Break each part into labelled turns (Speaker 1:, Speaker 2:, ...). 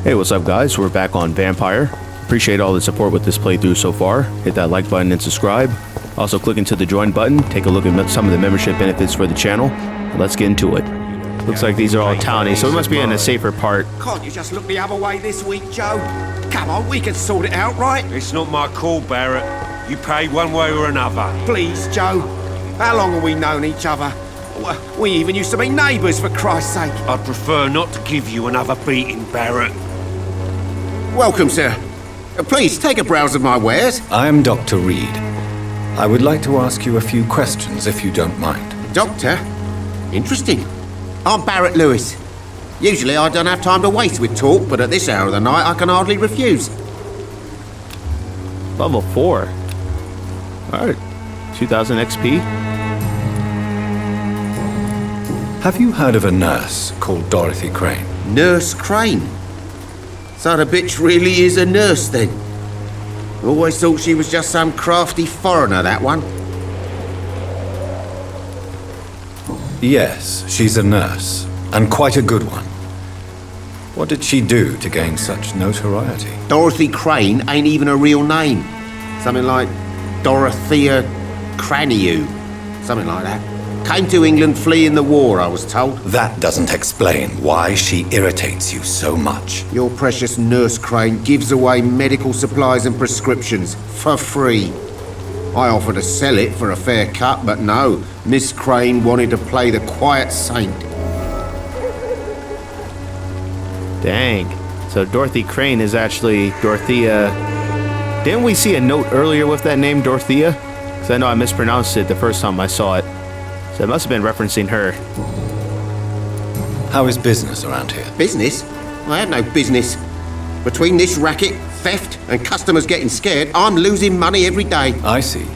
Speaker 1: Hey, what's up guys? We're back on Vampyr. Appreciate all the support with this playthrough so far. Hit that like button and subscribe. Also click into the join button, take a look at some of the membership benefits for the channel. Let's get into it. Looks like these are all townies, so we must be in a safer part.
Speaker 2: Can't you just look the other way this week, Joe? Come on, we can sort it out, right?
Speaker 3: It's not my call, Barrett. You pay one way or another.
Speaker 2: Please, Joe. How long have we known each other? We even used to be neighbours, for Christ's sake.
Speaker 3: I'd prefer not to give you another beating, Barrett.
Speaker 2: Welcome, sir. Please, take a browse of my wares.
Speaker 4: I am Dr. Reid. I would like to ask you a few questions, if you don't mind.
Speaker 2: Doctor? Interesting. I'm Barrett Lewis. Usually I don't have time to waste with talk, but at this hour of the night I can hardly refuse.
Speaker 1: Level 4. Alright. 2000 XP.
Speaker 4: Have you heard of a nurse called Dorothy Crane?
Speaker 2: Nurse Crane? So the bitch really is a nurse, then? Always thought she was just some crafty foreigner, that one.
Speaker 4: Yes, she's a nurse, and quite a good one. What did she do to gain such notoriety?
Speaker 2: Dorothy Crane ain't even a real name. Something like Dorothea Craniu. Something like that. Came to England fleeing the war, I was told.
Speaker 4: That doesn't explain why she irritates you so much.
Speaker 2: Your precious Nurse Crane gives away medical supplies and prescriptions for free. I offered to sell it for a fair cut, but no. Miss Crane wanted to play the quiet saint.
Speaker 1: Dang. So Dorothy Crane is actually Dorothea. Didn't we see a note earlier with that name, Dorothea? Because I know I mispronounced it the first time I saw it. So it must have been referencing her.
Speaker 4: How is business around here?
Speaker 2: Business? I have no business. Between this racket, theft, and customers getting scared, I'm losing money every day.
Speaker 4: I see.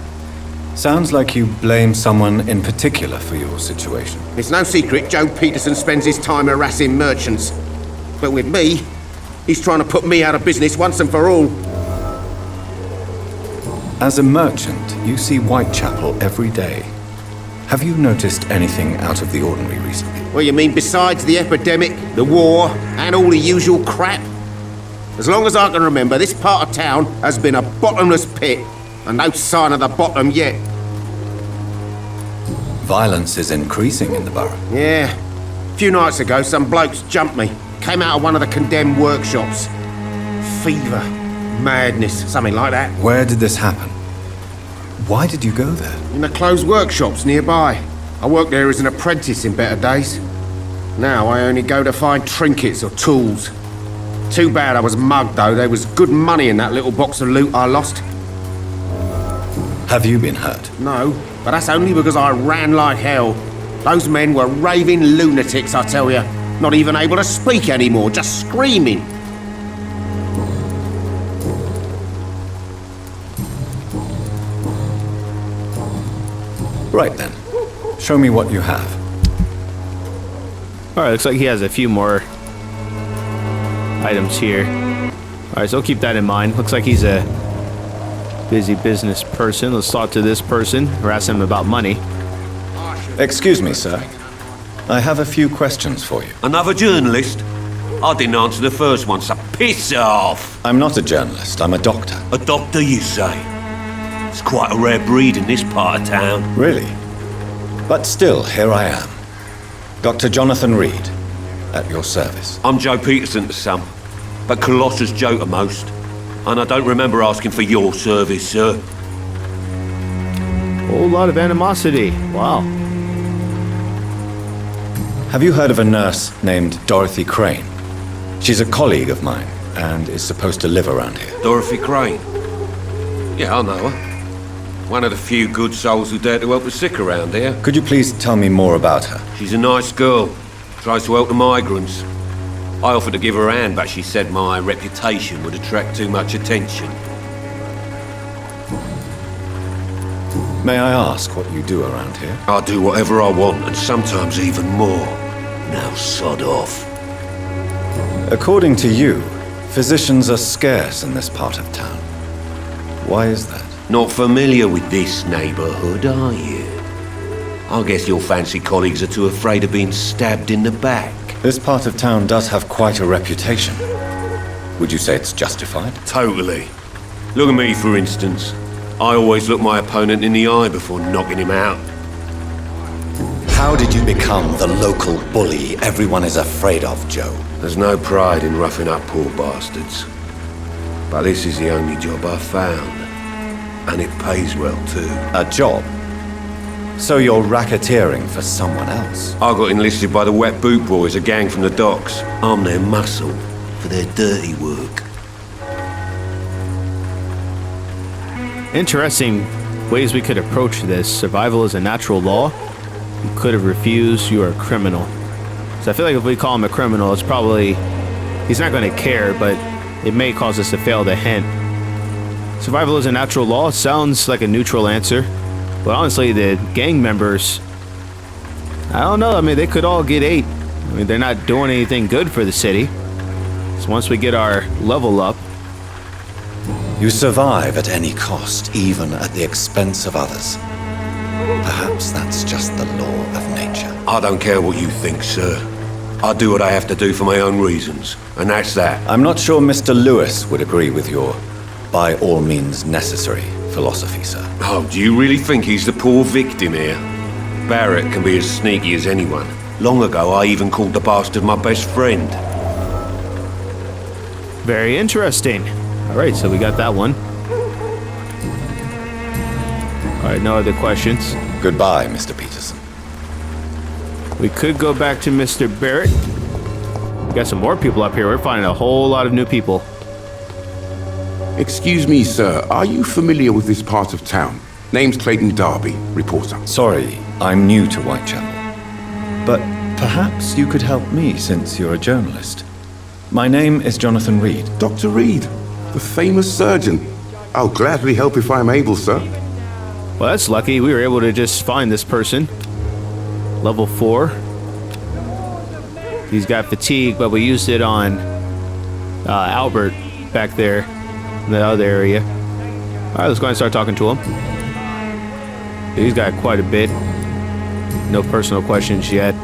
Speaker 4: Sounds like you blame someone in particular for your situation.
Speaker 2: It's no secret Joe Peterson spends his time harassing merchants. But with me, he's trying to put me out of business once and for all.
Speaker 4: As a merchant, you see Whitechapel every day. Have you noticed anything out of the ordinary recently?
Speaker 2: Well, you mean besides the epidemic, the war, and all the usual crap? As long as I can remember, this part of town has been a bottomless pit, and no sign of the bottom yet.
Speaker 4: Violence is increasing in the borough.
Speaker 2: Yeah. A few nights ago, some blokes jumped me. Came out of one of the condemned workshops. Fever, madness, something like that.
Speaker 4: Where did this happen? Why did you go there?
Speaker 2: In the closed workshops nearby. I worked there as an apprentice in better days. Now I only go to find trinkets or tools. Too bad I was mugged, though. There was good money in that little box of loot I lost.
Speaker 4: Have you been hurt?
Speaker 2: No, but that's only because I ran like hell. Those men were raving lunatics, I tell you. Not even able to speak anymore, just screaming.
Speaker 4: Right then. Show me what you have.
Speaker 1: Alright, looks like he has a few more items here. Alright, so we'll keep that in mind. Looks like he's a busy business person. Let's talk to this person, harass him about money.
Speaker 4: Excuse me, sir. I have a few questions for you.
Speaker 3: Another journalist? I didn't answer the first one, so piss off!
Speaker 4: I'm not a journalist, I'm a doctor.
Speaker 3: A doctor, you say? It's quite a rare breed in this part of town.
Speaker 4: Really? But still, here I am. Dr. Jonathan Reid, at your service.
Speaker 3: I'm Joe Peterson to some, but Colossus Joe to most. And I don't remember asking for your service, sir.
Speaker 1: Whole lot of animosity. Wow.
Speaker 4: Have you heard of a nurse named Dorothy Crane? She's a colleague of mine, and is supposed to live around here.
Speaker 3: Dorothy Crane? Yeah, I know her. One of the few good souls who dare to help the sick around here.
Speaker 4: Could you please tell me more about her?
Speaker 3: She's a nice girl. Tries to help the migrants. I offered to give her a hand, but she said my reputation would attract too much attention.
Speaker 4: May I ask what you do around here?
Speaker 3: I do whatever I want, and sometimes even more. Now sod off.
Speaker 4: According to you, physicians are scarce in this part of town. Why is that?
Speaker 3: Not familiar with this neighborhood, are you? I guess your fancy colleagues are too afraid of being stabbed in the back.
Speaker 4: This part of town does have quite a reputation. Would you say it's justified?
Speaker 3: Totally. Look at me, for instance. I always look my opponent in the eye before knocking him out.
Speaker 4: How did you become the local bully everyone is afraid of, Joe?
Speaker 3: There's no pride in roughing up poor bastards. But this is the only job I've found. And it pays well, too.
Speaker 4: A job? So you're racketeering for someone else?
Speaker 3: I got enlisted by the Wet Boot Boys, a gang from the docks. I'm their muscle for their dirty work.
Speaker 1: Interesting ways we could approach this. Survival is a natural law. You could have refused. You are a criminal. So I feel like if we call him a criminal, it's probably... he's not going to care, but it may cause us to fail the hint. Survival is a natural law. Sounds like a neutral answer. But honestly, the gang members... I don't know. I mean, they could all get 8. I mean, they're not doing anything good for the city. So once we get our level up...
Speaker 4: You survive at any cost, even at the expense of others. Perhaps that's just the law of nature.
Speaker 3: I don't care what you think, sir. I do what I have to do for my own reasons, and that's that.
Speaker 4: I'm not sure Mr. Lewis would agree with your by all means necessary philosophy, sir.
Speaker 3: Oh, do you really think he's the poor victim here? Barrett can be as sneaky as anyone. Long ago, I even called the bastard my best friend.
Speaker 1: Very interesting. Alright, so we got that one. Alright, no other questions.
Speaker 4: Goodbye, Mr. Peterson.
Speaker 1: We could go back to Mr. Barrett. We got some more people up here. We're finding a whole lot of new people.
Speaker 5: Excuse me, sir. Are you familiar with this part of town? Name's Clayton Darby, reporter.
Speaker 4: Sorry, I'm new to Whitechapel. But perhaps you could help me since you're a journalist. My name is Jonathan Reid.
Speaker 5: Dr. Reid, the famous surgeon. I'll gladly help if I'm able, sir.
Speaker 1: Well, that's lucky. We were able to just find this person. Level 4. He's got fatigue, but we used it on Albert back there in the other area. Alright, let's go ahead and start talking to him. He's got quite a bit. No personal questions yet.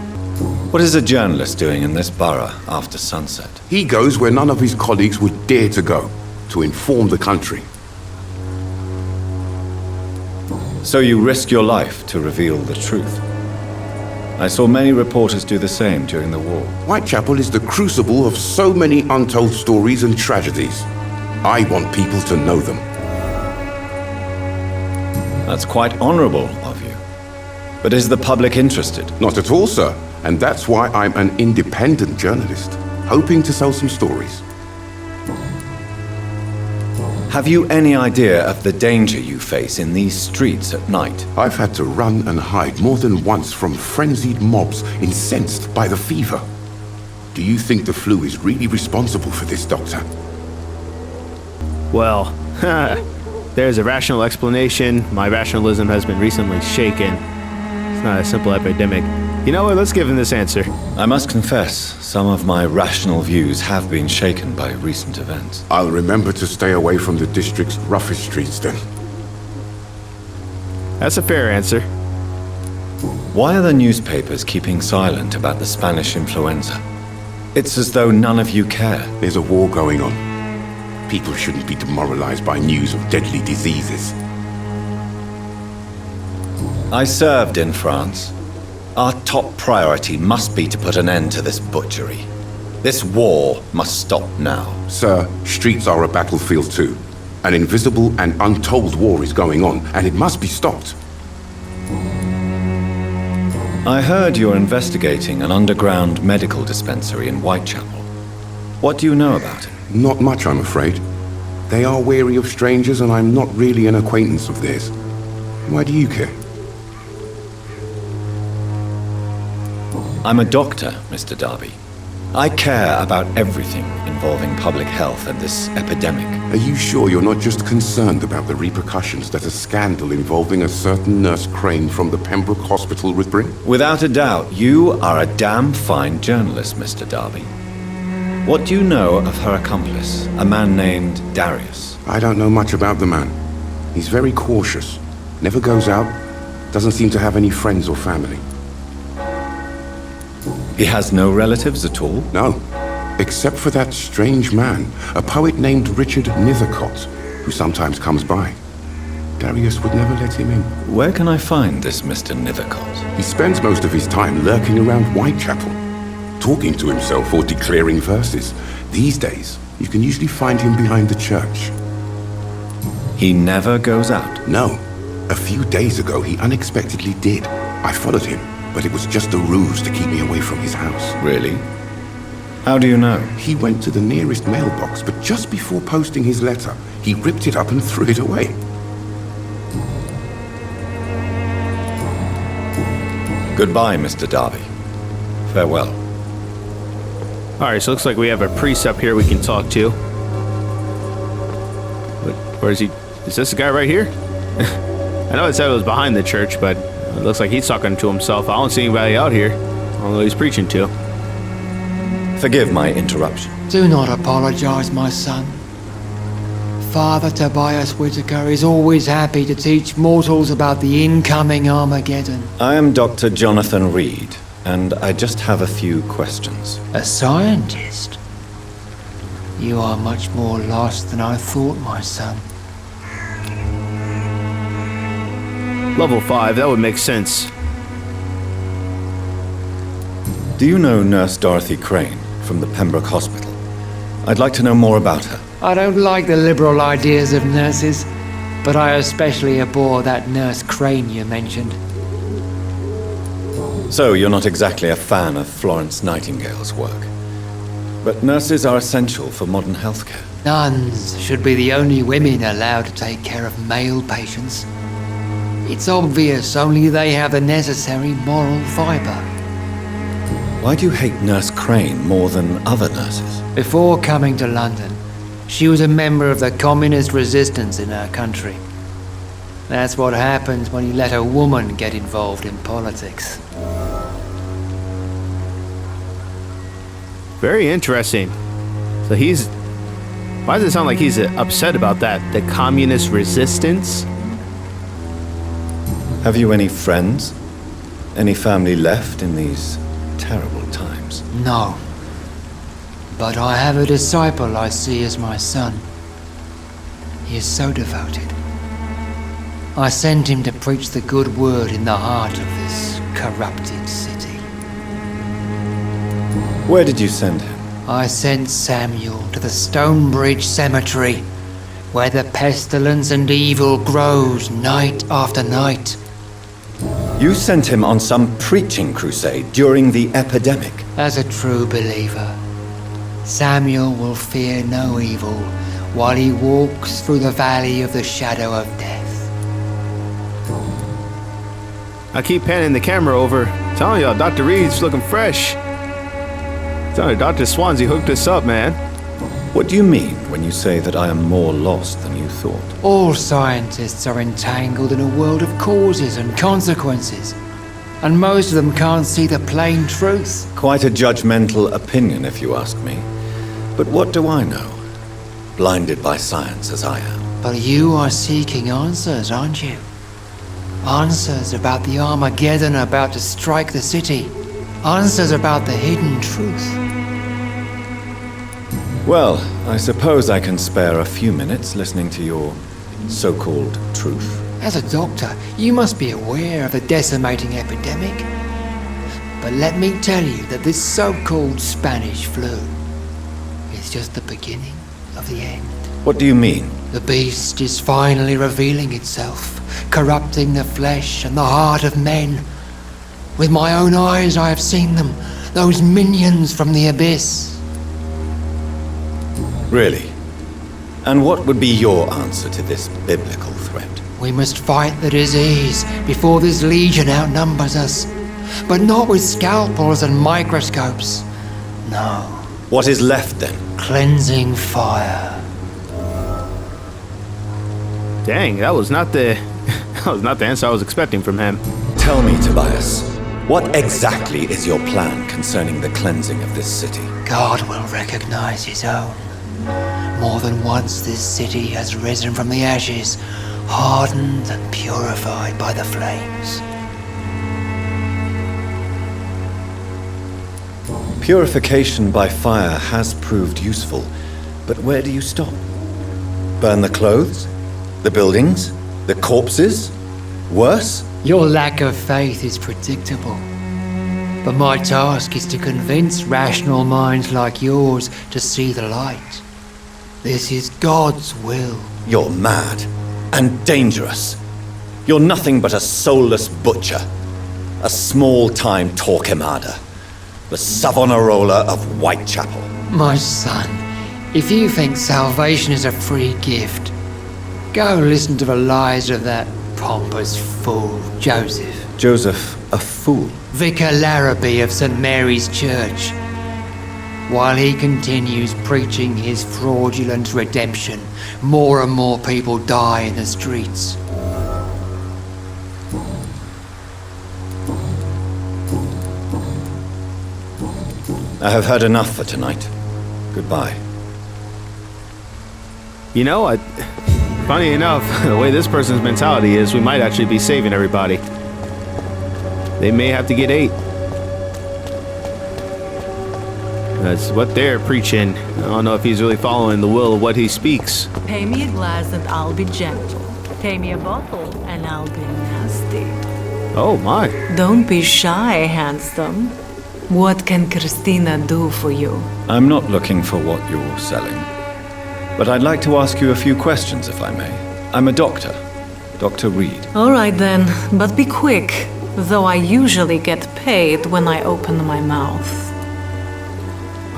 Speaker 4: What is a journalist doing in this borough after sunset?
Speaker 5: He goes where none of his colleagues would dare to go, to inform the country.
Speaker 4: So you risk your life to reveal the truth. I saw many reporters do the same during the war.
Speaker 5: Whitechapel is the crucible of so many untold stories and tragedies. I want people to know them.
Speaker 4: That's quite honorable of you. But is the public interested?
Speaker 5: Not at all, sir. And that's why I'm an independent journalist, hoping to sell some stories.
Speaker 4: Have you any idea of the danger you face in these streets at night?
Speaker 5: I've had to run and hide more than once from frenzied mobs incensed by the fever. Do you think the flu is really responsible for this, Doctor?
Speaker 1: Well, there's a rational explanation. My rationalism has been recently shaken. It's not a simple epidemic. You know what? Let's give him this answer.
Speaker 4: I must confess, some of my rational views have been shaken by recent events.
Speaker 5: I'll remember to stay away from the district's roughest streets then.
Speaker 1: That's a fair answer.
Speaker 4: Why are the newspapers keeping silent about the Spanish influenza? It's as though none of you care.
Speaker 5: There's a war going on. People shouldn't be demoralized by news of deadly diseases.
Speaker 4: I served in France. Our top priority must be to put an end to this butchery. This war must stop now.
Speaker 5: Sir, streets are a battlefield too. An invisible and untold war is going on, and it must be stopped.
Speaker 4: I heard you're investigating an underground medical dispensary in Whitechapel. What do you know about it?
Speaker 5: Not much, I'm afraid. They are wary of strangers, and I'm not really an acquaintance of theirs. Why do you care?
Speaker 4: I'm a doctor, Mr. Darby. I care about everything involving public health and this epidemic.
Speaker 5: Are you sure you're not just concerned about the repercussions that a scandal involving a certain Nurse Crane from the Pembroke Hospital would bring?
Speaker 4: Without a doubt, you are a damn fine journalist, Mr. Darby. What do you know of her accomplice, a man named Darius?
Speaker 5: I don't know much about the man. He's very cautious. Never goes out. Doesn't seem to have any friends or family.
Speaker 4: He has no relatives at all?
Speaker 5: No. Except for that strange man, a poet named Richard Nethercott, who sometimes comes by. Darius would never let him in.
Speaker 4: Where can I find this Mr. Nethercott?
Speaker 5: He spends most of his time lurking around Whitechapel, talking to himself or declaring verses. These days, you can usually find him behind the church.
Speaker 4: He never goes out.
Speaker 5: No. A few days ago, he unexpectedly did. I followed him, but it was just a ruse to keep me away from his house.
Speaker 4: Really? How do you know?
Speaker 5: He went to the nearest mailbox, but just before posting his letter, he ripped it up and threw it away.
Speaker 4: Goodbye, Mr. Darby. Farewell.
Speaker 1: Alright, so looks like we have a priest up here we can talk to. Where is he? Is this the guy right here? I know it said it was behind the church, but it looks like he's talking to himself. I don't see anybody out here, although he's preaching to.
Speaker 4: Forgive my interruption.
Speaker 6: Do not apologize, my son. Father Tobias Whitaker is always happy to teach mortals about the incoming Armageddon.
Speaker 4: I am Dr. Jonathan Reid, and I just have a few questions.
Speaker 6: A scientist? You are much more lost than I thought, my son.
Speaker 1: Level 5, that would make sense.
Speaker 4: Do you know Nurse Dorothy Crane from the Pembroke Hospital? I'd like to know more about her.
Speaker 6: I don't like the liberal ideas of nurses, but I especially abhor that Nurse Crane you mentioned.
Speaker 4: So, you're not exactly a fan of Florence Nightingale's work. But nurses are essential for modern healthcare.
Speaker 6: Nuns should be the only women allowed to take care of male patients. It's obvious only they have the necessary moral fiber.
Speaker 4: Why do you hate Nurse Crane more than other nurses?
Speaker 6: Before coming to London, she was a member of the communist resistance in her country. That's what happens when you let a woman get involved in politics.
Speaker 1: Very interesting. So he's... Why does it sound like he's upset about that? The communist resistance?
Speaker 4: Have you any friends? Any family left in these terrible times?
Speaker 6: No. But I have a disciple I see as my son. He is so devoted. I sent him to preach the good word in the heart of this corrupted city.
Speaker 4: Where did you send him?
Speaker 6: I sent Samuel to the Stonebridge Cemetery, where the pestilence and evil grows night after night.
Speaker 4: You sent him on some preaching crusade during the epidemic.
Speaker 6: As a true believer, Samuel will fear no evil while he walks through the valley of the shadow of death.
Speaker 1: I keep panning the camera over. Telling y'all, Dr. Reid's looking fresh. Telling you, Dr. Swansea hooked us up, man.
Speaker 4: What do you mean when you say that I am more lost than you thought?
Speaker 6: All scientists are entangled in a world of causes and consequences, and most of them can't see the plain truth.
Speaker 4: Quite a judgmental opinion, if you ask me. But what do I know? Blinded by science as I am.
Speaker 6: But you are seeking answers, aren't you? Answers about the Armageddon about to strike the city. Answers about the hidden truth.
Speaker 4: Well, I suppose I can spare a few minutes listening to your so-called truth.
Speaker 6: As a doctor, you must be aware of the decimating epidemic. But let me tell you that this so-called Spanish flu is just the beginning of the end.
Speaker 4: What do you mean?
Speaker 6: The beast is finally revealing itself, corrupting the flesh and the heart of men. With my own eyes I have seen them, those minions from the abyss.
Speaker 4: Really? And what would be your answer to this biblical threat?
Speaker 6: We must fight the disease before this legion outnumbers us. But not with scalpels and microscopes. No.
Speaker 4: What is left then?
Speaker 6: Cleansing fire.
Speaker 1: Dang, that was not the answer I was expecting from him.
Speaker 4: Tell me, Tobias, what exactly is your plan concerning the cleansing of this city?
Speaker 6: God will recognize his own. More than once this city has risen from the ashes, hardened and purified by the flames.
Speaker 4: Purification by fire has proved useful, but where do you stop? Burn the clothes? The buildings? The corpses? Worse?
Speaker 6: Your lack of faith is predictable. But my task is to convince rational minds like yours to see the light. This is God's will.
Speaker 4: You're mad and dangerous. You're nothing but a soulless butcher. A small-time Torquemada. The Savonarola of Whitechapel.
Speaker 6: My son, if you think salvation is a free gift, go listen to the lies of that pompous fool, Joseph.
Speaker 4: Joseph, a fool.
Speaker 6: Vicar Larrabee of St. Mary's Church. While he continues preaching his fraudulent redemption, more and more people die in the streets.
Speaker 4: I have had enough for tonight. Goodbye.
Speaker 1: You know, funny enough, the way this person's mentality is, we might actually be saving everybody. They may have to get 8. That's what they're preaching. I don't know if he's really following the will of what he speaks.
Speaker 7: Pay me a glass and I'll be gentle. Pay me a bottle and I'll be nasty.
Speaker 1: Oh my.
Speaker 7: Don't be shy, handsome. What can Christina do for you?
Speaker 4: I'm not looking for what you're selling. But I'd like to ask you a few questions, if I may. I'm a doctor. Dr. Reid.
Speaker 7: All right then, but be quick. Though I usually get paid when I open my mouth.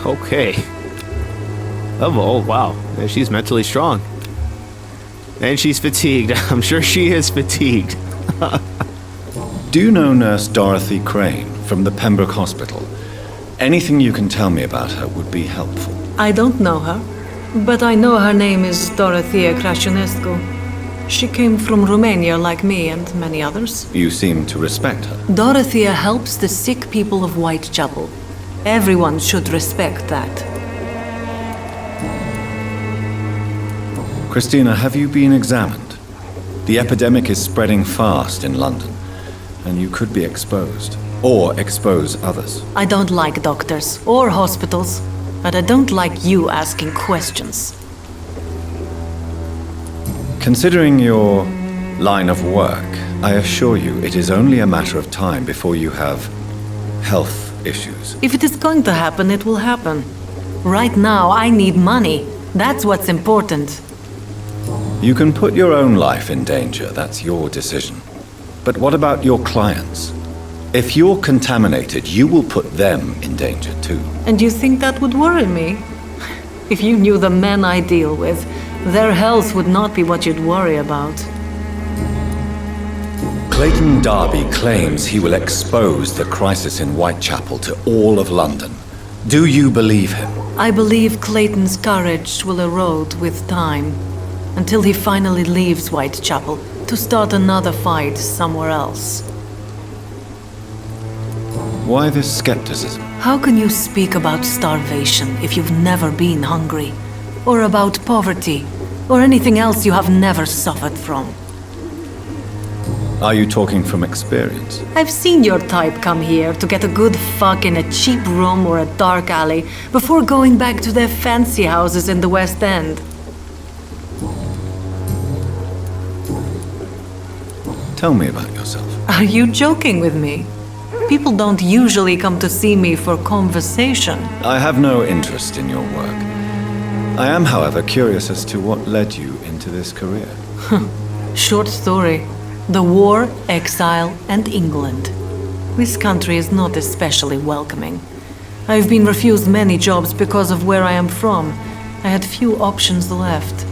Speaker 1: Okay. Oh, wow. She's mentally strong. And she's fatigued. I'm sure she is fatigued.
Speaker 4: Do you know Nurse Dorothy Crane from the Pembroke Hospital? Anything you can tell me about her would be helpful.
Speaker 7: I don't know her, but I know her name is Dorothea Crăciunescu. She came from Romania like me and many others.
Speaker 4: You seem to respect her.
Speaker 7: Dorothea helps the sick people of Whitechapel. Everyone should respect that.
Speaker 4: Christina, have you been examined? The epidemic is spreading fast in London, and you could be exposed, or expose others.
Speaker 7: I don't like doctors or hospitals, but I don't like you asking questions.
Speaker 4: Considering your line of work, I assure you it is only a matter of time before you have health issues.
Speaker 7: If it is going to happen, it will happen. Right now, I need money. That's what's important.
Speaker 4: You can put your own life in danger, that's your decision. But what about your clients? If you're contaminated, you will put them in danger too.
Speaker 7: And you think that would worry me? If you knew the men I deal with, their health would not be what you'd worry about.
Speaker 4: Clayton Darby claims he will expose the crisis in Whitechapel to all of London. Do you believe him?
Speaker 7: I believe Clayton's courage will erode with time, until he finally leaves Whitechapel to start another fight somewhere else.
Speaker 4: Why this skepticism?
Speaker 7: How can you speak about starvation if you've never been hungry? Or about poverty? Or anything else you have never suffered from?
Speaker 4: Are you talking from experience?
Speaker 7: I've seen your type come here to get a good fuck in a cheap room or a dark alley before going back to their fancy houses in the West End.
Speaker 4: Tell me about yourself.
Speaker 7: Are you joking with me? People don't usually come to see me for conversation.
Speaker 4: I have no interest in your work. I am, however, curious as to what led you into this career.
Speaker 7: Short story. The war, exile, and England. This country is not especially welcoming. I've been refused many jobs because of where I am from. I had few options left.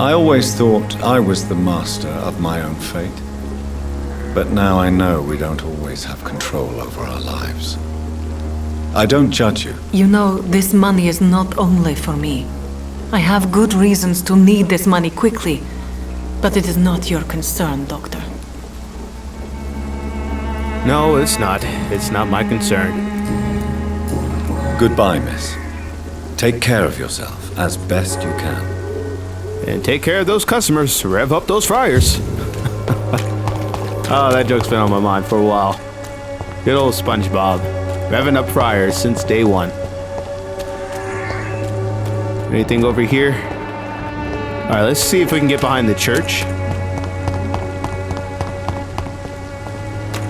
Speaker 4: I always thought I was the master of my own fate. But now I know we don't always have control over our lives. I don't judge you.
Speaker 7: You know, this money is not only for me. I have good reasons to need this money quickly, but it is not your concern, Doctor.
Speaker 1: No, it's not. It's not my concern.
Speaker 4: Goodbye, miss. Take care of yourself as best you can.
Speaker 1: And take care of those customers. Rev up those fryers. Oh, that joke's been on my mind for a while. Good old SpongeBob. Revving up fryers since day one. Anything over here? Alright, let's see if we can get behind the church.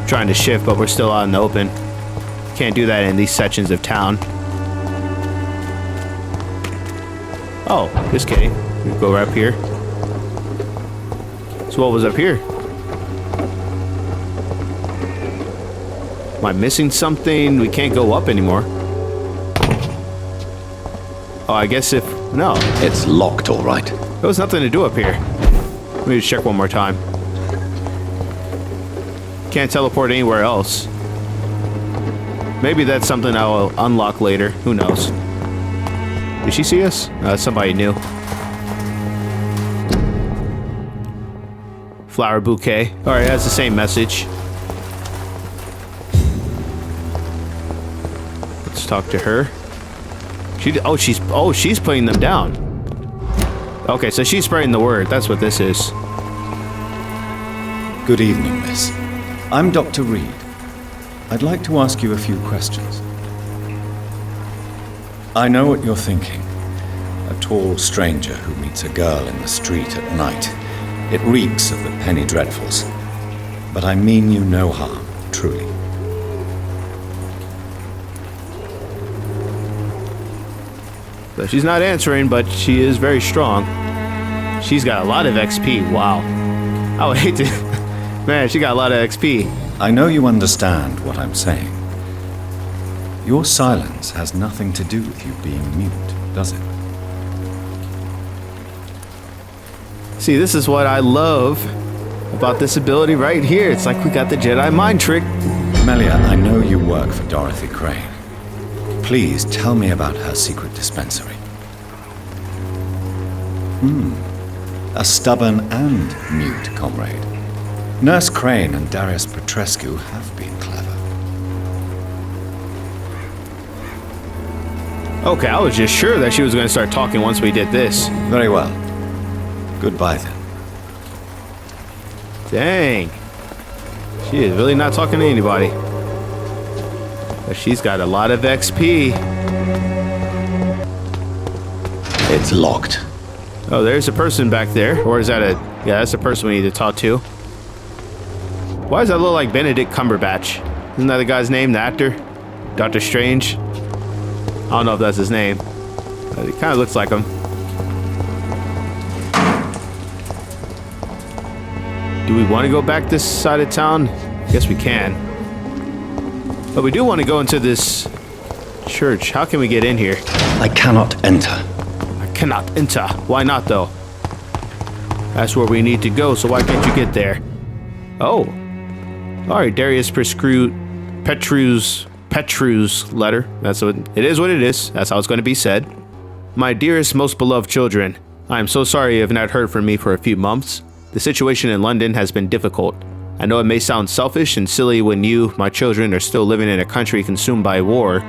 Speaker 1: Trying to shift, but we're still out in the open. Can't do that in these sections of town. Oh, just kidding. We go right up here. So what was up here? Am I missing something? We can't go up anymore. Oh, I guess if... No.
Speaker 4: It's locked, all right.
Speaker 1: There was nothing to do up here. Let me just check one more time. Can't teleport anywhere else. Maybe that's something I will unlock later. Who knows? Did she see us? Somebody new. Flower bouquet. Alright, that's the same message. Let's talk to her. She's putting them down. Okay, so she's spreading the word. That's what this is.
Speaker 8: Good evening, miss. I'm Dr. Reid. I'd like to ask you a few questions. I know what you're thinking. A tall stranger who meets a girl in the street at night. It reeks of the penny dreadfuls. But I mean you no harm, truly.
Speaker 1: So she's not answering, but she is very strong. She's got a lot of XP. Wow. I would hate to... Man, she got a lot of XP.
Speaker 8: I know you understand what I'm saying. Your silence has nothing to do with you being mute, does it?
Speaker 1: See, this is what I love about this ability right here. It's like we got the Jedi mind trick.
Speaker 8: Melia, I know you work for Dorothy Crane. Please tell me about her secret dispensary. A stubborn and mute comrade. Nurse Crane and Darius Petrescu have been clever.
Speaker 1: Okay, I was just sure that she was going to start talking once we did this.
Speaker 8: Very well. Goodbye then.
Speaker 1: Dang. She is really not talking to anybody. But she's got a lot of XP.
Speaker 4: It's locked.
Speaker 1: Oh, there's a person back there. Or is that a... Yeah, that's the person we need to talk to. Why does that look like Benedict Cumberbatch? Isn't that the guy's name, the actor? Doctor Strange? I don't know if that's his name. But it kind of looks like him. Do we want to go back this side of town? Guess we can. But we do want to go into this church. How can we get in here?
Speaker 4: I cannot enter.
Speaker 1: I cannot enter. Why not, though? That's where we need to go, so why can't you get there? Oh. Alright, Darius Petru's letter. That's what it is. What it is. That's how it's going to be said. My dearest, most beloved children, I am so sorry you have not heard from me for a few months. The situation in London has been difficult. I know it may sound selfish and silly when you, my children, are still living in a country consumed by war,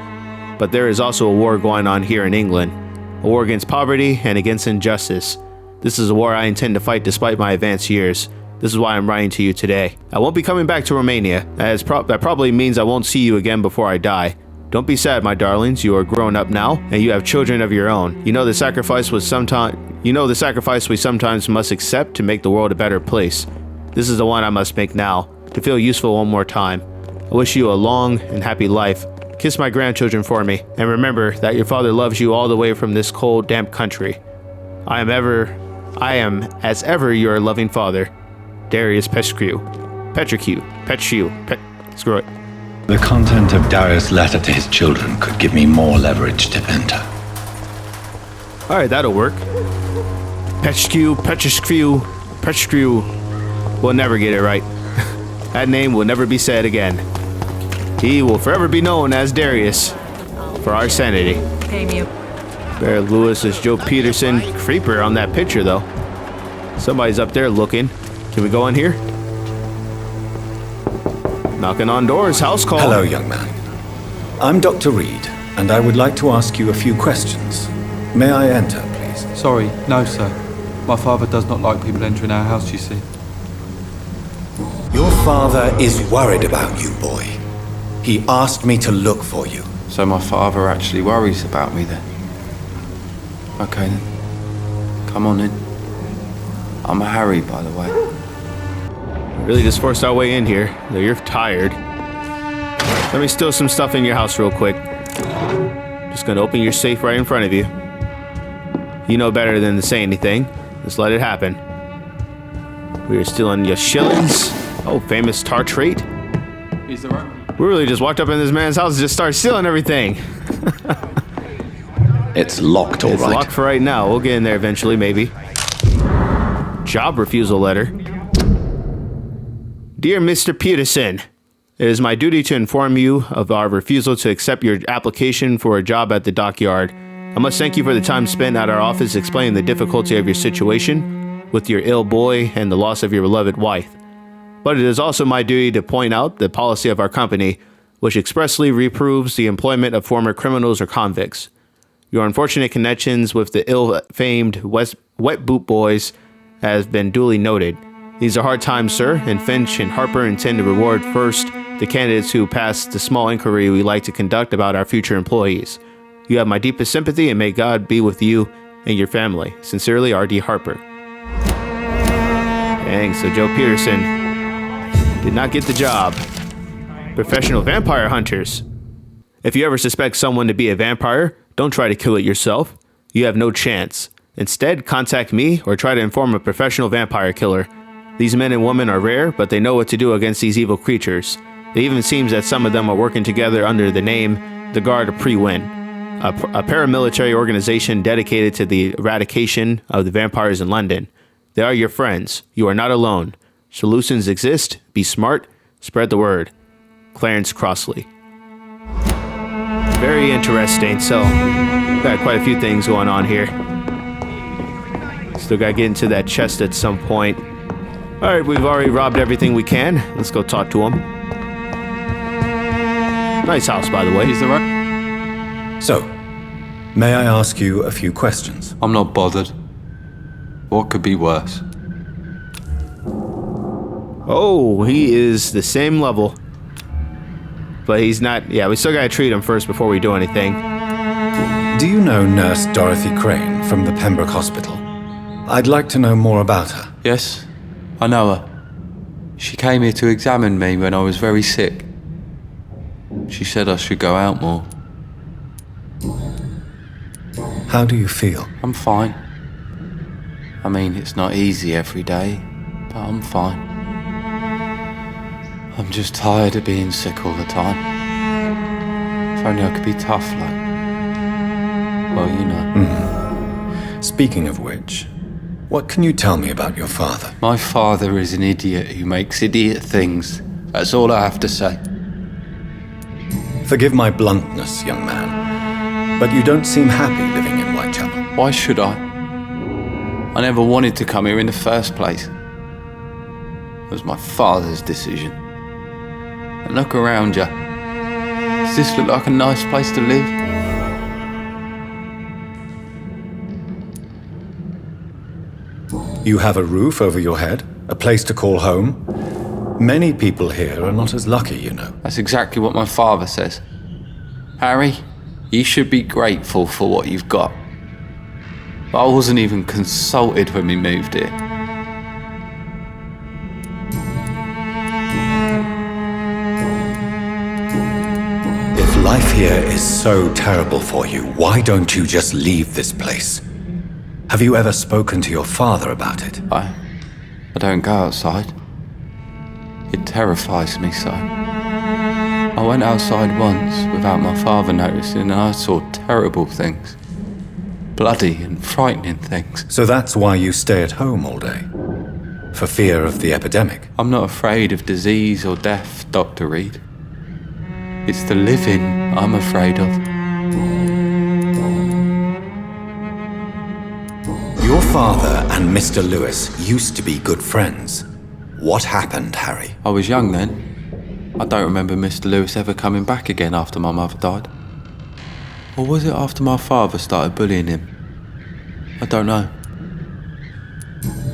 Speaker 1: but there is also a war going on here in England. A war against poverty and against injustice. This is a war I intend to fight despite my advanced years. This is why I'm writing to you today. I won't be coming back to Romania. That probably means I won't see you again before I die. Don't be sad, my darlings. You are grown up now, and you have children of your own. You know the sacrifice we sometimes must accept to make the world a better place. This is the one I must make now, to feel useful one more time. I wish you a long and happy life. Kiss my grandchildren for me, and remember that your father loves you all the way from this cold, damp country. I am, as ever, your loving father, Darius Petrescu. Screw it.
Speaker 8: The content of Darius' letter to his children could give me more leverage to enter.
Speaker 1: Alright, that'll work. Petrescu. We'll never get it right. That name will never be said again. He will forever be known as Darius. For our sanity. Bear Lewis is Joe Peterson. Creeper on that picture, though. Somebody's up there looking. Can we go in here? Knocking on doors, house call.
Speaker 8: Hello, young man. I'm Dr. Reid, and I would like to ask you a few questions. May I enter, please?
Speaker 9: Sorry, no, sir. My father does not like people entering our house, you see.
Speaker 4: Your father is worried about you, boy. He asked me to look for you.
Speaker 9: So my father actually worries about me then? Okay then. Come on in. I'm a Harry, by the way.
Speaker 1: Really just forced our way in here, though you're tired. Let me steal some stuff in your house real quick. Just gonna open your safe right in front of you. You know better than to say anything. Just let it happen. We are stealing your shillings. Oh, famous tartrate.
Speaker 9: Is there right?
Speaker 1: We really just walked up in this man's house and just started stealing everything.
Speaker 4: It's locked, all right.
Speaker 1: It's locked for right now. We'll get in there eventually, maybe. Job refusal letter. Dear Mr. Peterson, it is my duty to inform you of our refusal to accept your application for a job at the dockyard. I must thank you for the time spent at our office explaining the difficulty of your situation with your ill boy and the loss of your beloved wife. But it is also my duty to point out the policy of our company, which expressly reproves the employment of former criminals or convicts. Your unfortunate connections with the ill-famed Wet Boot Boys has been duly noted. These are hard times, sir, and Finch and Harper intend to reward first the candidates who pass the small inquiry we like to conduct about our future employees. You have my deepest sympathy, and may God be with you and your family. Sincerely, R.D. Harper. Dang, so Joe Peterson did not get the job. Professional vampire hunters. If you ever suspect someone to be a vampire, don't try to kill it yourself. You have no chance. Instead, contact me or try to inform a professional vampire killer. These men and women are rare, but they know what to do against these evil creatures. It even seems that some of them are working together under the name the Guard of Pre-Win, a paramilitary organization dedicated to the eradication of the vampires in London. They are your friends. You are not alone. Solutions exist. Be smart. Spread the word. Clarence Crossley. Very interesting. So, got quite a few things going on here. Still gotta get into that chest at some point. Alright, we've already robbed everything we can. Let's go talk to him. Nice house, by the way.
Speaker 9: Is there right?
Speaker 8: So, may I ask you a few questions?
Speaker 9: I'm not bothered. What could be worse?
Speaker 1: Oh, he is the same level. But he's not... Yeah, we still gotta treat him first before we do anything.
Speaker 8: Do you know Nurse Dorothy Crane from the Pembroke Hospital? I'd like to know more about her.
Speaker 9: Yes, I know her. She came here to examine me when I was very sick. She said I should go out more.
Speaker 8: How do you feel?
Speaker 9: I'm fine. I mean, it's not easy every day, but I'm fine. I'm just tired of being sick all the time. If only I could be tough like... Well, you know.
Speaker 8: Speaking of which, what can you tell me about your father?
Speaker 9: My father is an idiot who makes idiot things. That's all I have to say.
Speaker 8: Forgive my bluntness, young man, but you don't seem happy living in Whitechapel.
Speaker 9: Why should I? I never wanted to come here in the first place. It was my father's decision. And look around you. Does this look like a nice place to live?
Speaker 8: You have a roof over your head, a place to call home. Many people here are not as lucky, you know.
Speaker 9: That's exactly what my father says. Harry, you should be grateful for what you've got. But I wasn't even consulted when we moved here.
Speaker 8: If life here is so terrible for you, why don't you just leave this place? Have you ever spoken to your father about it?
Speaker 9: I don't go outside. It terrifies me so. I went outside once without my father noticing and I saw terrible things. Bloody and frightening things.
Speaker 8: So that's why you stay at home all day? For fear of the epidemic?
Speaker 9: I'm not afraid of disease or death, Dr. Reid. It's the living I'm afraid of.
Speaker 8: Your father and Mr. Lewis used to be good friends. What happened, Harry?
Speaker 9: I was young then. I don't remember Mr. Lewis ever coming back again after my mother died. Or was it after my father started bullying him? I don't know.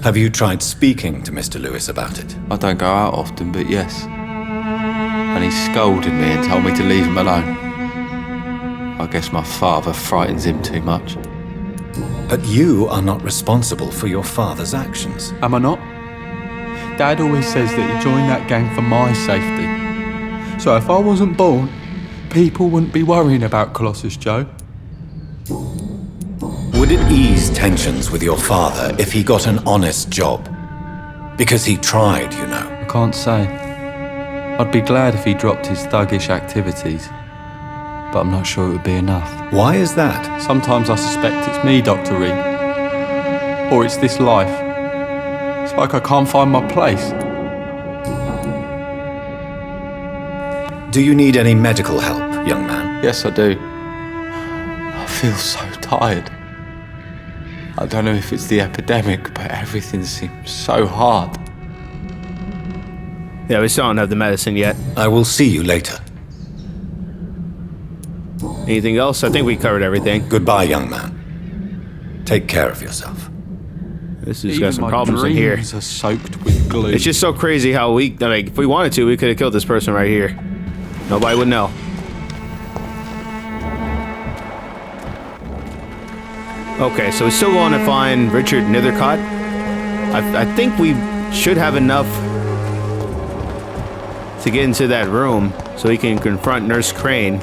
Speaker 8: Have you tried speaking to Mr. Lewis about it?
Speaker 9: I don't go out often, but yes. I and he scolded me and told me to leave him alone. I guess my father frightens him too much.
Speaker 8: But you are not responsible for your father's actions.
Speaker 10: Am I not? Dad always says that he joined that gang for my safety. So if I wasn't born, people wouldn't be worrying about Colossus Joe.
Speaker 8: Would it ease tensions with your father if he got an honest job? Because he tried, you know.
Speaker 10: I can't say. I'd be glad if he dropped his thuggish activities, but I'm not sure it would be enough.
Speaker 8: Why is that?
Speaker 10: Sometimes I suspect it's me, Dr. Reid. Or it's this life. It's like I can't find my place.
Speaker 8: Do you need any medical help, young man?
Speaker 9: Yes, I do. I feel so tired. I don't know if it's the epidemic, but everything seems so hard.
Speaker 1: Yeah, we still don't have the medicine yet.
Speaker 8: I will see you later.
Speaker 1: Anything else? I think we covered everything.
Speaker 8: Goodbye, young man. Take care of yourself.
Speaker 1: This has got some problems in here.
Speaker 10: Are soaked with glue.
Speaker 1: It's just so crazy how if we wanted to, we could have killed this person right here. Nobody would know. Okay, so we still want to find Richard Nethercott. I think we should have enough to get into that room so he can confront Nurse Crane,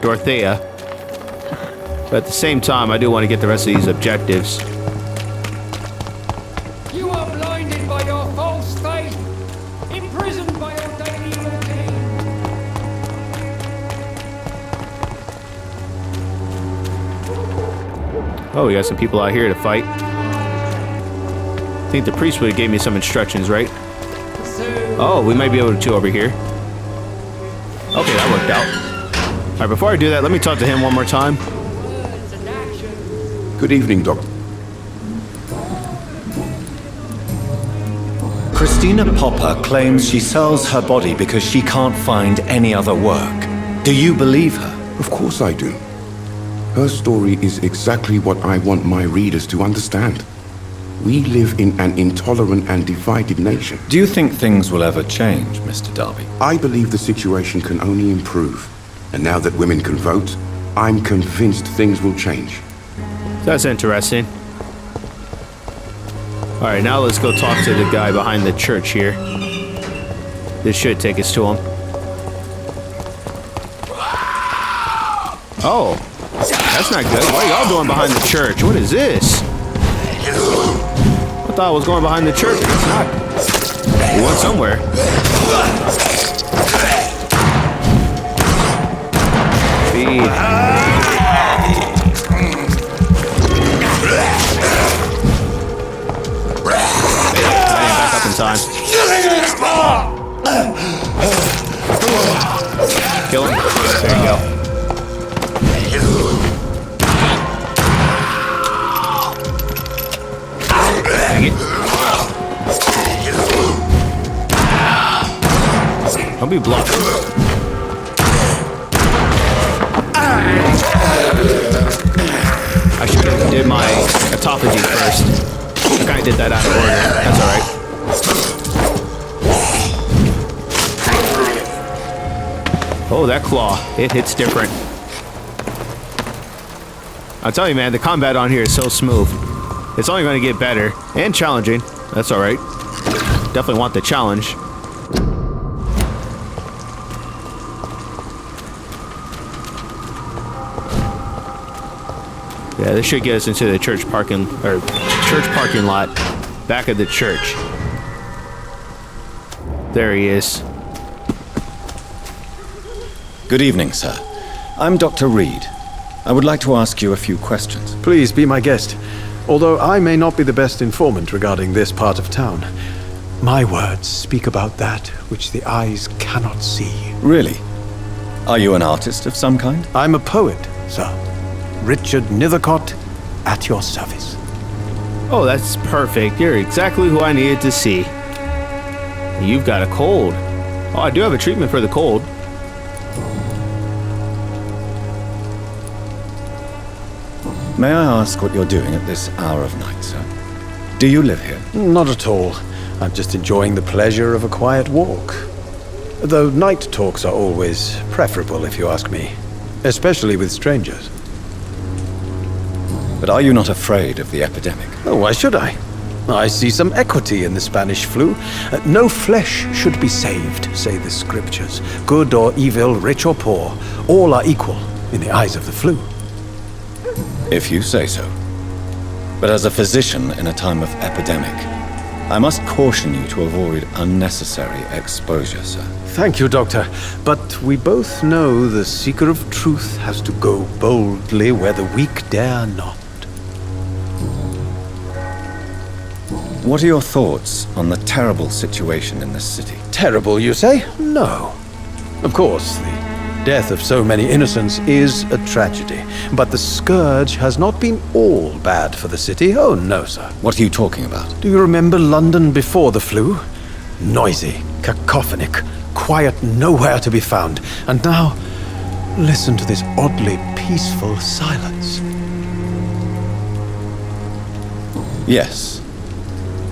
Speaker 1: Dorothea. But at the same time, I do want to get the rest of these objectives.
Speaker 11: You are blinded by your false faith, imprisoned by your daily routine.
Speaker 1: Oh, we got some people out here to fight. I think the priest would have gave me some instructions, right? Oh, we might be able to over here. Okay, that worked out. Alright, before I do that, let me talk to him one more time.
Speaker 5: Good evening, Doctor.
Speaker 8: Christina Popper claims she sells her body because she can't find any other work. Do you believe her?
Speaker 5: Of course I do. Her story is exactly what I want my readers to understand. We live in an intolerant and divided nation.
Speaker 8: Do you think things will ever change, Mr. Darby?
Speaker 5: I believe the situation can only improve. And now that women can vote, I'm convinced things will change.
Speaker 1: That's interesting. Alright, now let's go talk to the guy behind the church here. This should take us to him. Oh, that's not good. What are y'all doing behind the church? What is this? I thought I was going behind the church, but it's not. We went somewhere. Feed. Back up in time. Kill him. There you go. Dang it. Don't be bluff. I should have did my autophagy first. I kind of did that out of order. That's alright. Oh, that claw. It hits different. I'll tell you, man, the combat on here is so smooth. It's only going to get better and challenging. That's alright. Definitely want the challenge. Yeah, this should get us into the church parking lot, back of the church. There he is.
Speaker 8: Good evening, sir. I'm Dr. Reid. I would like to ask you a few questions.
Speaker 12: Please be my guest. Although I may not be the best informant regarding this part of town, my words speak about that which the eyes cannot see.
Speaker 8: Really? Are you an artist of some kind?
Speaker 12: I'm a poet, sir. Richard Nethercott, at your service.
Speaker 1: Oh, that's perfect. You're exactly who I needed to see. You've got a cold. Oh, I do have a treatment for the cold.
Speaker 8: May I ask what you're doing at this hour of night, sir? Do you live here?
Speaker 12: Not at all. I'm just enjoying the pleasure of a quiet walk. Though night talks are always preferable, if you ask me. Especially with strangers.
Speaker 8: But are you not afraid of the epidemic?
Speaker 12: Oh, why should I? I see some equity in the Spanish flu. No flesh should be saved, say the scriptures. Good or evil, rich or poor, all are equal in the eyes of the flu.
Speaker 8: If you say so. But as a physician in a time of epidemic, I must caution you to avoid unnecessary exposure, sir.
Speaker 12: Thank you, Doctor. But we both know the seeker of truth has to go boldly where the weak dare not.
Speaker 8: What are your thoughts on the terrible situation in this city?
Speaker 12: Terrible, you say? No. Of course, the death of so many innocents is a tragedy. But the scourge has not been all bad for the city. Oh, no, sir.
Speaker 8: What are you talking about?
Speaker 12: Do you remember London before the flu? Noisy, cacophonic, quiet nowhere to be found. And now, listen to this oddly peaceful silence.
Speaker 8: Yes.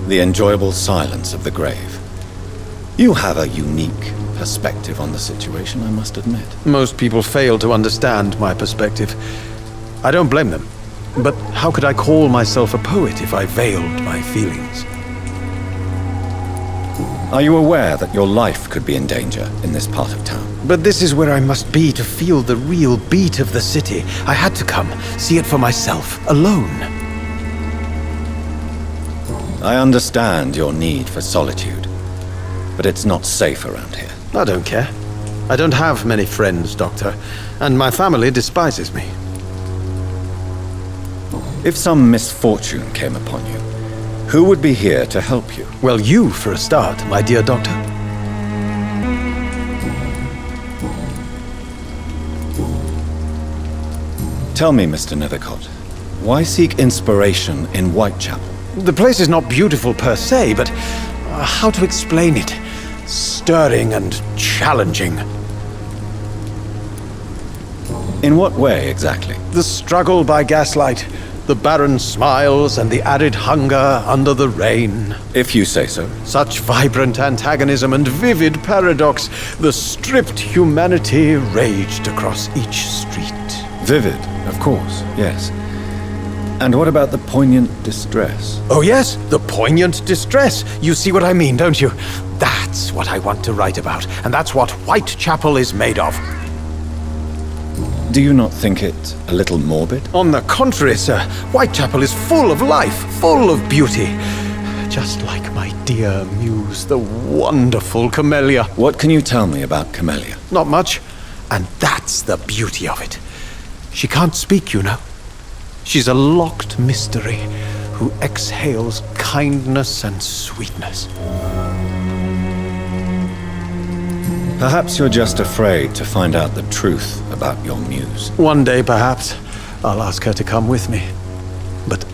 Speaker 8: The enjoyable silence of the grave. You have a unique perspective on the situation, I must admit.
Speaker 12: Most people fail to understand my perspective. I don't blame them. But how could I call myself a poet if I veiled my feelings?
Speaker 8: Are you aware that your life could be in danger in this part of town?
Speaker 12: But this is where I must be to feel the real beat of the city. I had to come, see it for myself, alone.
Speaker 8: I understand your need for solitude, but it's not safe around here.
Speaker 12: I don't care. I don't have many friends, Doctor, and my family despises me.
Speaker 8: If some misfortune came upon you, who would be here to help you?
Speaker 12: Well, you, for a start, my dear Doctor.
Speaker 8: Tell me, Mr. Nethercott, why seek inspiration in Whitechapel?
Speaker 12: The place is not beautiful per se, but how to explain it? Stirring and challenging.
Speaker 8: In what way, exactly?
Speaker 12: The struggle by gaslight, the barren smiles and the arid hunger under the rain.
Speaker 8: If you say so.
Speaker 12: Such vibrant antagonism and vivid paradox. The stripped humanity raged across each street.
Speaker 8: Vivid, of course, yes. And what about the poignant distress?
Speaker 12: Oh yes, the poignant distress. You see what I mean, don't you? That's what I want to write about, and that's what Whitechapel is made of.
Speaker 8: Do you not think it a little morbid?
Speaker 12: On the contrary, sir. Whitechapel is full of life, full of beauty. Just like my dear muse, the wonderful Camellia.
Speaker 8: What can you tell me about Camellia?
Speaker 12: Not much, and that's the beauty of it. She can't speak, you know. She's a locked mystery who exhales kindness and sweetness.
Speaker 8: Perhaps you're just afraid to find out the truth about your muse.
Speaker 12: One day, perhaps, I'll ask her to come with me. But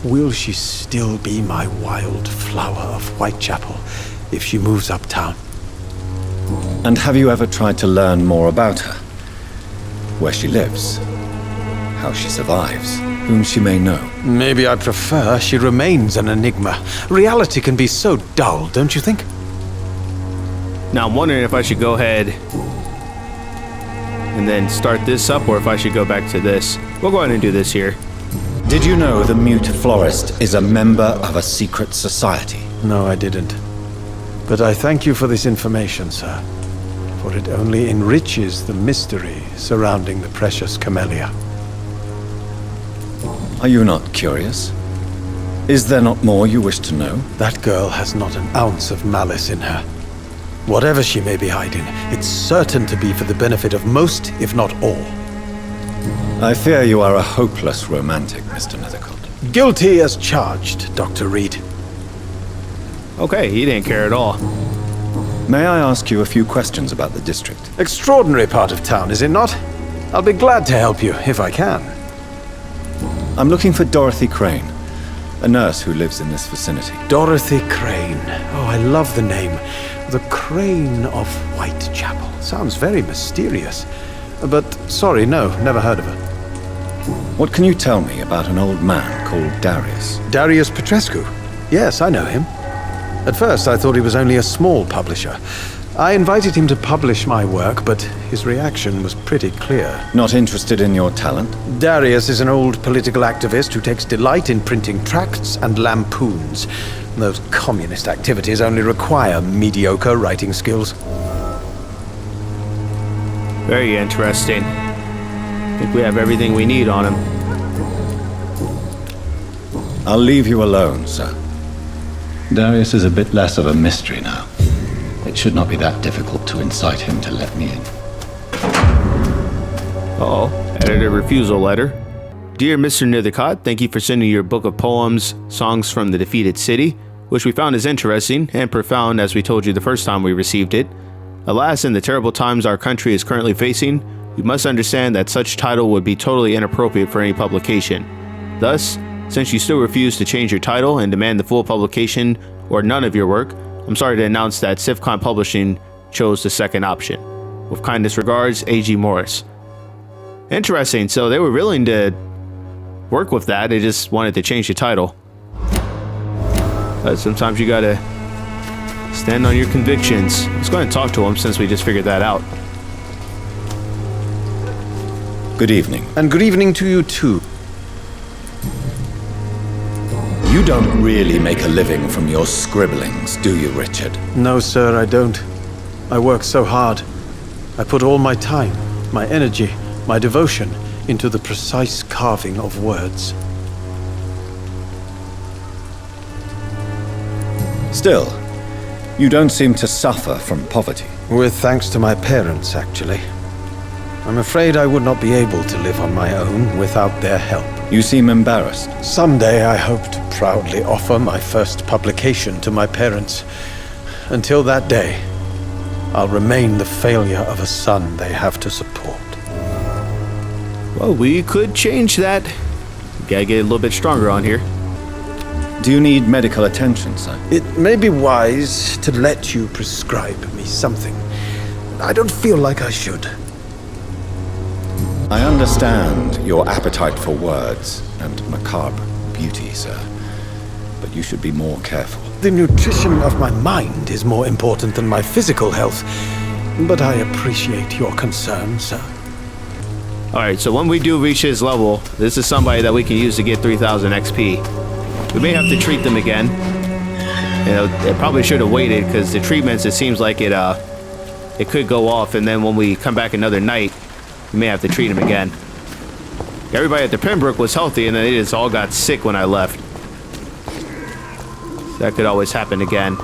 Speaker 12: will she still be my wild flower of Whitechapel if she moves uptown?
Speaker 8: And have you ever tried to learn more about her? Where she lives? How she survives, whom she may know.
Speaker 12: Maybe I prefer she remains an enigma. Reality can be so dull, don't you think?
Speaker 1: Now I'm wondering if I should go ahead and then start this up, or if I should go back to this. We'll go ahead and do this here.
Speaker 8: Did you know the mute florist is a member of a secret society?
Speaker 12: No, I didn't. But I thank you for this information, sir. For it only enriches the mystery surrounding the precious Camellia.
Speaker 8: Are you not curious? Is there not more you wish to know?
Speaker 12: That girl has not an ounce of malice in her. Whatever she may be hiding, it's certain to be for the benefit of most, if not all.
Speaker 8: I fear you are a hopeless romantic, Mr. Nethercott.
Speaker 12: Guilty as charged, Dr. Reid.
Speaker 1: Okay, he didn't care at all.
Speaker 8: May I ask you a few questions about the district?
Speaker 12: Extraordinary part of town, is it not? I'll be glad to help you, if I can.
Speaker 8: I'm looking for Dorothy Crane, a nurse who lives in this vicinity.
Speaker 12: Dorothy Crane. Oh, I love the name. The Crane of Whitechapel. Sounds very mysterious. But, sorry, no, never heard of her.
Speaker 8: What can you tell me about an old man called Darius?
Speaker 12: Darius Petrescu? Yes, I know him. At first, I thought he was only a small publisher. I invited him to publish my work, but his reaction was pretty clear.
Speaker 8: Not interested in your talent?
Speaker 12: Darius is an old political activist who takes delight in printing tracts and lampoons. Those communist activities only require mediocre writing skills.
Speaker 1: Very interesting. I think we have everything we need on him.
Speaker 8: I'll leave you alone, sir. Darius is a bit less of a mystery now. It should not be that difficult to incite him to let me in.
Speaker 1: Uh-oh. Editor refusal letter. Dear Mr. Nethercott, thank you for sending your book of poems, Songs from the Defeated City, which we found is interesting and profound as we told you the first time we received it. Alas, in the terrible times our country is currently facing, you must understand that such title would be totally inappropriate for any publication. Thus, since you still refuse to change your title and demand the full publication or none of your work, I'm sorry to announce that Sifcon Publishing chose the second option. With kindest regards, A.G. Morris. Interesting, so they were willing to work with that, they just wanted to change the title. But sometimes you gotta stand on your convictions. Let's go ahead and talk to him since we just figured that out.
Speaker 8: Good evening.
Speaker 12: And good evening to you too.
Speaker 8: You don't really make a living from your scribblings, do you, Richard?
Speaker 12: No, sir, I don't. I work so hard. I put all my time, my energy, my devotion into the precise carving of words.
Speaker 8: Still, you don't seem to suffer from poverty.
Speaker 12: With thanks to my parents, actually. I'm afraid I would not be able to live on my own without their help.
Speaker 8: You seem embarrassed.
Speaker 12: Someday I hope to proudly offer my first publication to my parents. Until that day, I'll remain the failure of a son they have to support.
Speaker 1: Well, we could change that. Gotta get a little bit stronger on here.
Speaker 8: Do you need medical attention, sir?
Speaker 12: It may be wise to let you prescribe me something. I don't feel like I should.
Speaker 8: I understand your appetite for words and macabre beauty, sir. But you should be more careful.
Speaker 12: The nutrition of my mind is more important than my physical health. But I appreciate your concern, sir.
Speaker 1: Alright, so when we do reach his level, this is somebody that we can use to get 3000 XP. We may have to treat them again. You know, it probably should have waited, because the treatments, it seems like it could go off, and then when we come back another night, we may have to treat him again. Everybody at the Pembroke was healthy, and then they just all got sick when I left. So that could always happen again.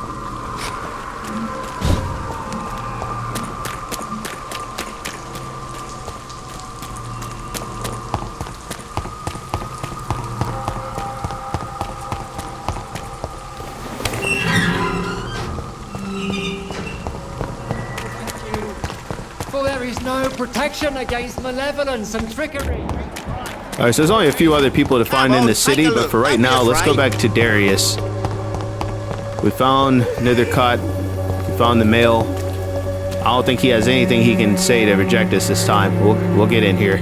Speaker 11: For there is no protection against malevolence and trickery.
Speaker 1: Alright, so there's only a few other people to find in the city, but for right now, let's go back to Darius. We found Nethercott. We found the mail. I don't think he has anything he can say to reject us this time. We'll get in here.